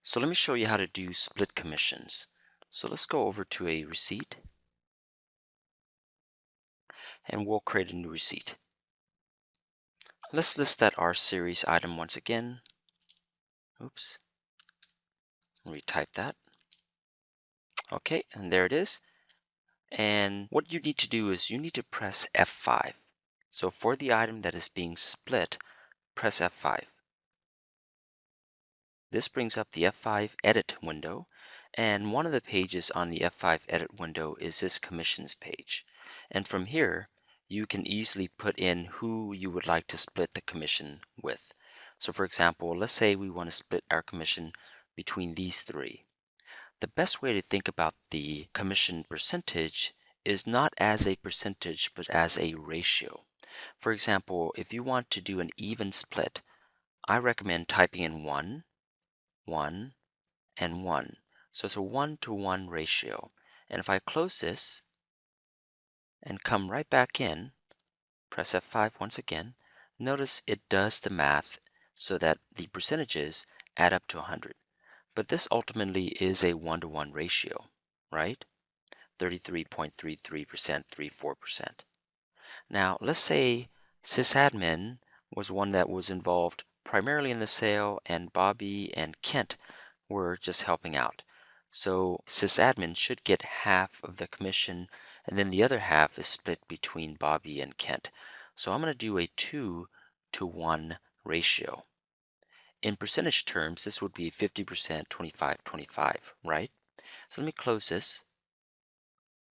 So let me show you how to do split commissions. So let's go over to a receipt and we'll create a new receipt. Let's list that R series item once again. Oops, retype that. Okay, and there it is. And what you need to do is you need to press F5. So for the item that is being split, press F5. This brings up the F5 edit window, and one of the pages on the F5 edit window is this commissions page. And from here, you can easily put in who you would like to split the commission with. So for example, let's say we want to split our commission between these three. The best way to think about the commission percentage is not as a percentage, but as a ratio. For example, if you want to do an even split, I recommend typing in 1, 1, and 1. So it's a 1-to-1 ratio. And if I close this and come right back in, press F5 once again, notice it does the math so that the percentages add up to 100. But this ultimately is a 1-to-1 ratio, right? 33.33%, 34%. Now, let's say sysadmin was one that was involved primarily in the sale, and Bobby and Kent were just helping out. So sysadmin should get half of the commission, and then the other half is split between Bobby and Kent. So I'm going to do a 2-to-1 ratio. In percentage terms, this would be 50%, 25, 25, right? So let me close this,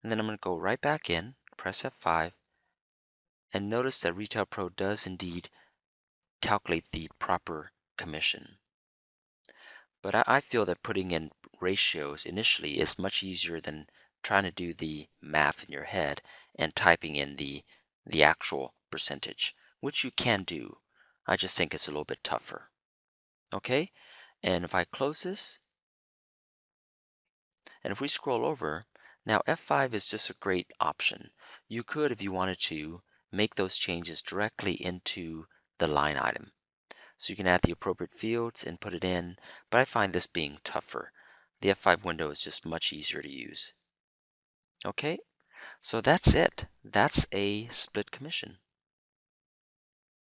and then I'm going to go right back in, press F5, and notice that Retail Pro does indeed calculate the proper commission. But I feel that putting in ratios initially is much easier than trying to do the math in your head and typing in the actual percentage, which you can do. I just think it's a little bit tougher. Okay, and if I close this, and if we scroll over, now F5 is just a great option. You could, if you wanted to, make those changes directly into the line item. So you can add the appropriate fields and put it in, but I find this being tougher. The F5 window is just much easier to use. Okay, so that's it. That's a split commission.